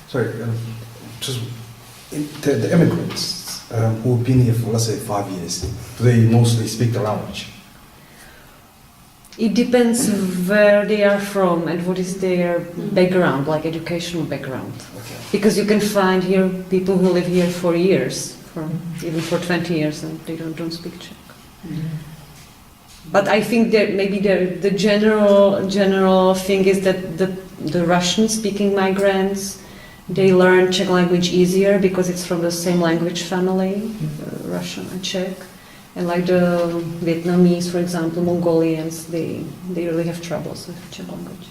Sorry, just the immigrants who've been here for, let's say, 5 years, do they mostly speak the language? It depends where they are from and what is their background, like educational background. Okay. Because you can find here people who live here for years, even for 20 years, and they don't speak Czech. But I think that maybe the general thing is that the Russian-speaking migrants, they learn Czech language easier because it's from the same language family, Russian and Czech. And like the Vietnamese, for example, Mongolians, they really have troubles with Czech language.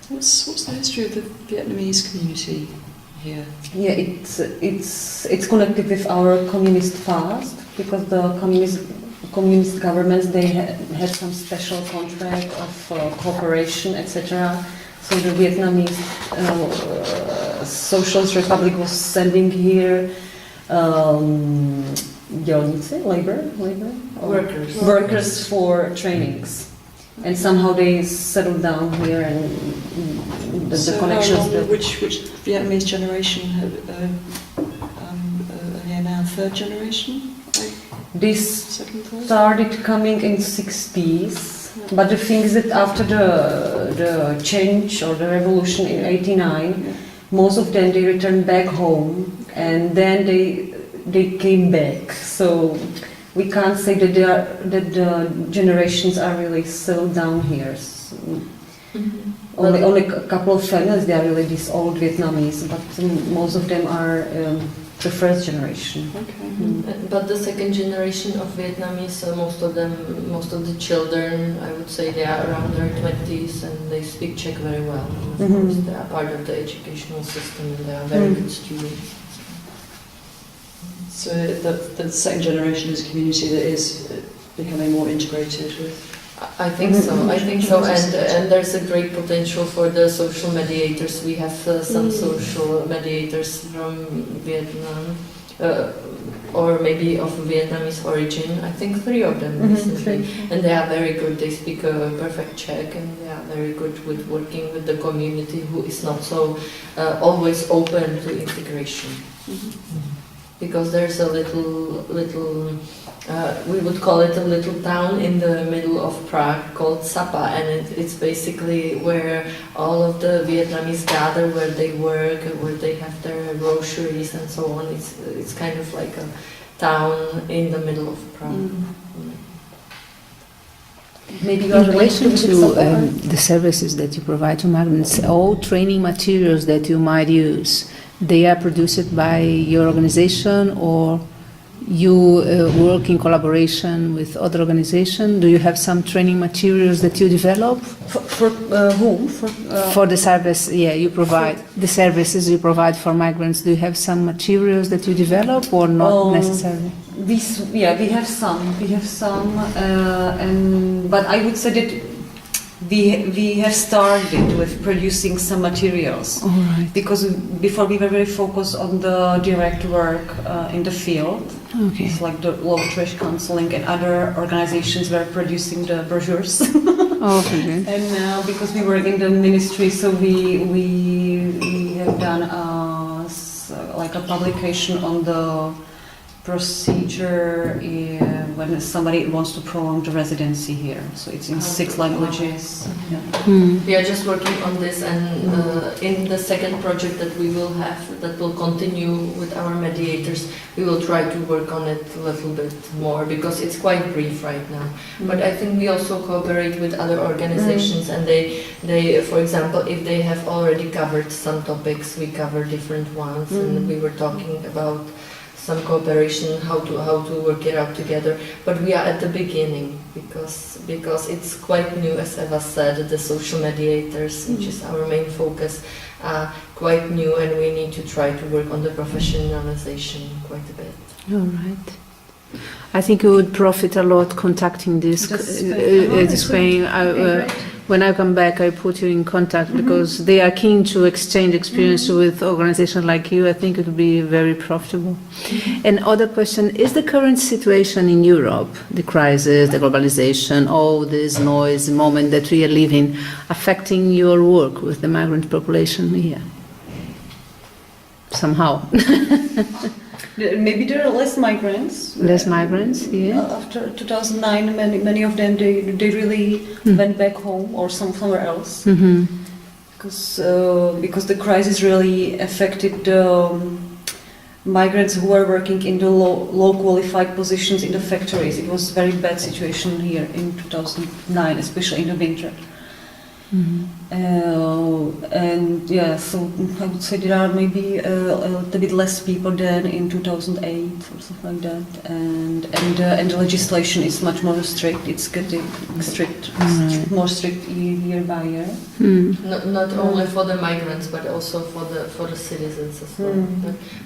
What's the history of the Vietnamese community here? Yeah, it's connected with our communist past because the communist governments, they had some special contract of cooperation, etc. So the Vietnamese Socialist Republic was sending here workers for trainings, and somehow they settled down here, and the connections. Which Vietnamese generation are here now? Third generation? This Second, third? started coming in 60s, but the thing is that after the change or the revolution in '89, most of them they returned back home, and then they came back. So we can't say that the generations are really settled down here. So only a couple of families they are really these old Vietnamese, but most of them are the first generation. Okay. But the second generation of Vietnamese, most of the children, I would say they are around their 20s and they speak Czech very well. Of course, they are part of the educational system and they are very good students. So the second generation is a community that is becoming more integrated with. I think so. I think so, and there's a great potential for the social mediators. We have some social mediators from Vietnam, or maybe of Vietnamese origin. I think 3 of them recently, and they are very good. They speak perfect Czech, and they are very good with working with the community, who is not so always open to integration. Because there's a little we would call it a little town in the middle of Prague called Sapa, and it's basically where all of the Vietnamese gather, where they work, where they have their groceries and so on. It's kind of like a town in the middle of Prague. Maybe in relation to the services that you provide to migrants, all training materials that you might use, they are produced by your organization, or you work in collaboration with other organizations? Do you have some training materials that you develop? For whom? For the service, yeah, you provide the services you provide for migrants. Do you have some materials that you develop, or not necessarily? We have some, but I would say that we have started with producing some materials. All right. Because before we were very focused on the direct work in the field. Okay. It's like the Low Trash Counseling and other organizations were producing the brochures. Okay. And now, because we work in the ministry, so we have done like a publication on the procedure when somebody wants to prolong the residency here. So it's in 6 languages. We are just working on this, and in the second project that we will have, that will continue with our mediators, we will try to work on it a little bit more, because it's quite brief right now. But I think we also cooperate with other organizations, and they, for example, if they have already covered some topics, we cover different ones, and we were talking about some cooperation, how to work it out together. But we are at the beginning, because it's quite new, as Eva said. The social mediators, which is our main focus, are quite new, and we need to try to work on the professionalization quite a bit. All right. I think you would profit a lot contacting this Spain. When I come back, I put you in contact, because they are keen to exchange experience with organizations like you. I think it would be very profitable. And other question, is the current situation in Europe, the crisis, the globalization, all this noise, moment that we are living, affecting your work with the migrant population here? somehow. Maybe there are less migrants. Less migrants, yeah. After 2009, many of them they really went back home or somewhere else Mm-hmm. because the crisis really affected the migrants who were working in the low qualified positions in the factories. It was a very bad situation here in 2009, especially in the winter. Mm-hmm. And yeah, so I would say there are maybe a little bit less people than in 2008 or something like that. And the legislation is much more strict. It's getting strict, more strict year by year. Not only for the migrants, but also for the citizens as well.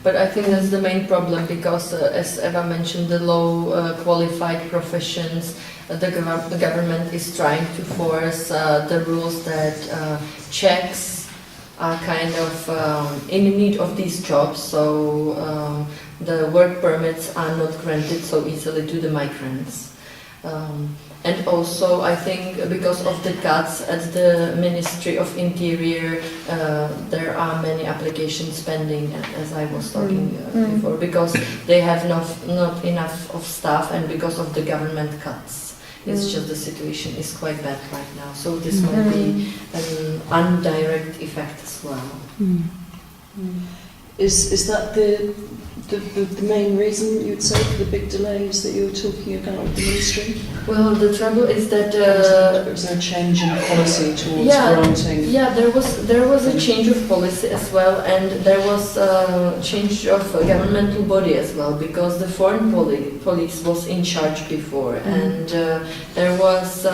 But I think that's the main problem because, as Eva mentioned, the low qualified professions. The government is trying to force the rules that Czechs are kind of in need of these jobs, so the work permits are not granted so easily to the migrants. And also, I think because of the cuts at the Ministry of Interior, there are many applications pending, as I was talking before, because they have not enough of staff and because of the government cuts. It's just the situation is quite bad right now, so this might be an indirect effect as well. Is that the main reason you'd say for the big delays that you were talking about with the ministry? Well, the trouble is that was there a change in policy towards granting? Yeah, there was a change of policy as well, and there was a change of governmental body as well, because the foreign police was in charge before, and there was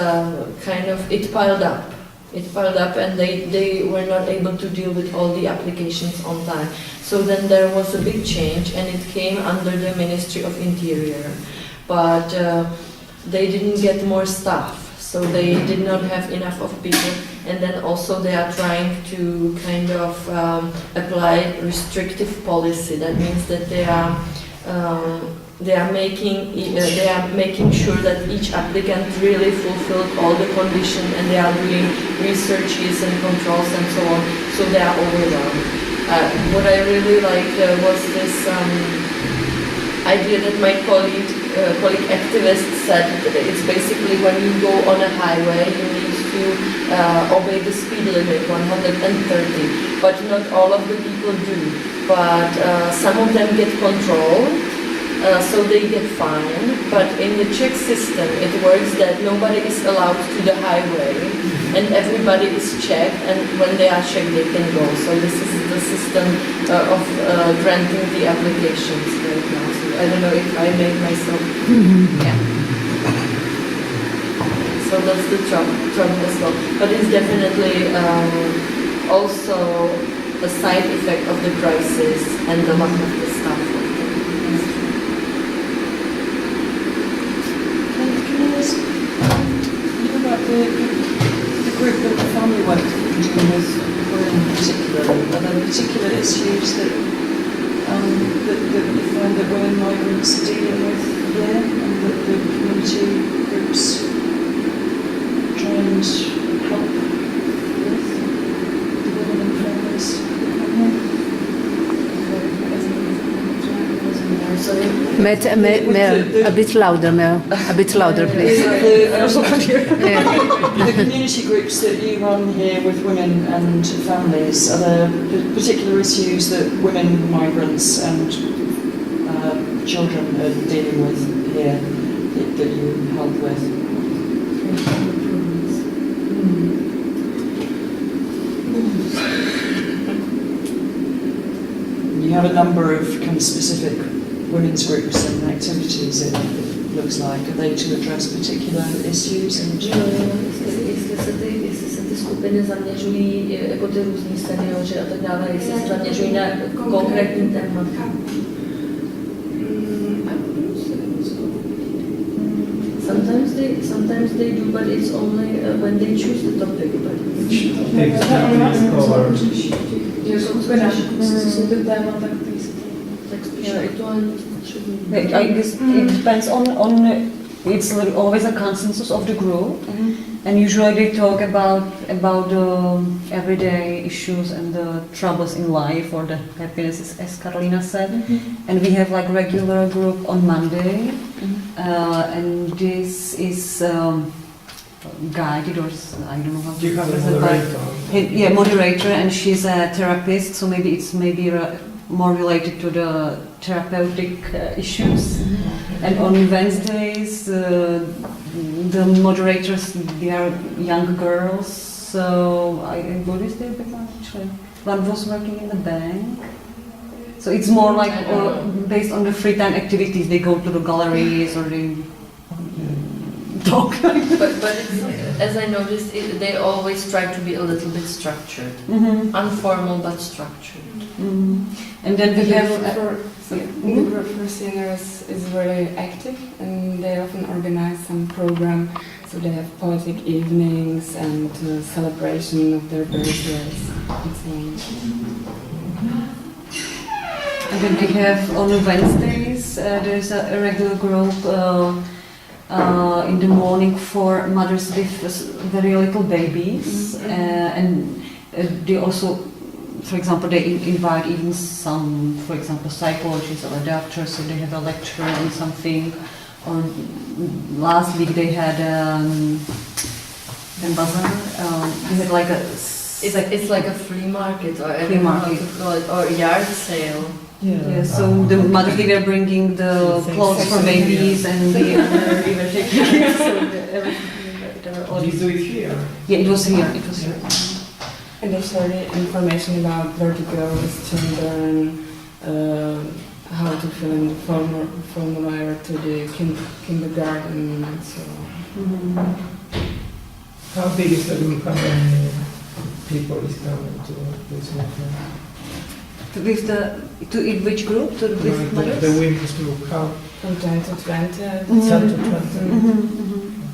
it piled up. It piled up, and they were not able to deal with all the applications on time. So then there was a big change, and it came under the Ministry of Interior. But they didn't get more staff, so they did not have enough of people. And then also they are trying to kind of apply restrictive policy. That means that they are making sure that each applicant really fulfilled all the conditions, and they are doing researches and controls and so on. So they are overwhelmed. What I really liked was this idea that my colleague activist said that it's basically when you go on a highway, you need to obey the speed limit, 130. But not all of the people do. But some of them get controlled. So they get fined, but in the Czech system it works that nobody is allowed to the highway and everybody is checked, and when they are checked they can go. So this is the system of granting the applications right now. So I don't know if I made myself... Yeah. So that's the trouble as well. But it's definitely also a side effect of the crisis and the lack of the staff. The group that the family work that you're dealing with in particular, are there particular issues that you find that women migrants are dealing with here, and that the community groups try and help with the women and families who come here? A bit louder, Mel. A bit louder, please. The community groups that you run here with women and families, are there particular issues that women, migrants and children are dealing with here that you help with? You have a number of kind of specific women's groups and activities, it looks like. Are they to address particular issues? Jestli se ty skupiny zaměřují, jako ty různý seniori a tak dále, jestli se zaměřují na konkrétní téma. Sometimes they do, but it's only when they choose the topic. I guess it depends on it's always a consensus of the group, Mm-hmm. and usually they talk about the everyday issues and the troubles in life or the happiness, as Carolina said. And we have like regular group on Monday, and this is guided, or I don't know how Do you to have a present, moderator? yeah, moderator, and she's a therapist, so maybe it's more related to the therapeutic issues. And on Wednesdays, the moderators, they are young girls, so what is their background actually? One was working in the bank. So it's more like based on the free time activities. They go to the galleries or they talk. But it's, as I noticed, they always try to be a little bit structured. Informal but structured. And then we have... The group for singers is very active, and they often organize some program. So they have poetic evenings and celebration of their birthdays and so on. And then we have on Wednesdays, there's a regular group in the morning for mothers with very little babies, and they also, for example, they invite even some, for example, psychologists or doctors, so they have a lecture on something. Or last week they had INBAZE, they had like a... It's like a flea market, or Flea market. how to call it, or yard sale. Yeah, so the mothers, they were bringing the clothes for babies, and they were taking care, so Do you do it here? yeah, it was here, it was here. And they share the information about where to go with children, how to fill in the formulary to the kindergarten and so on. How big is the group? How many people is coming to this movement? With to in which group? To with The mothers? women's group, how? From 10 to 20. 10 to 20?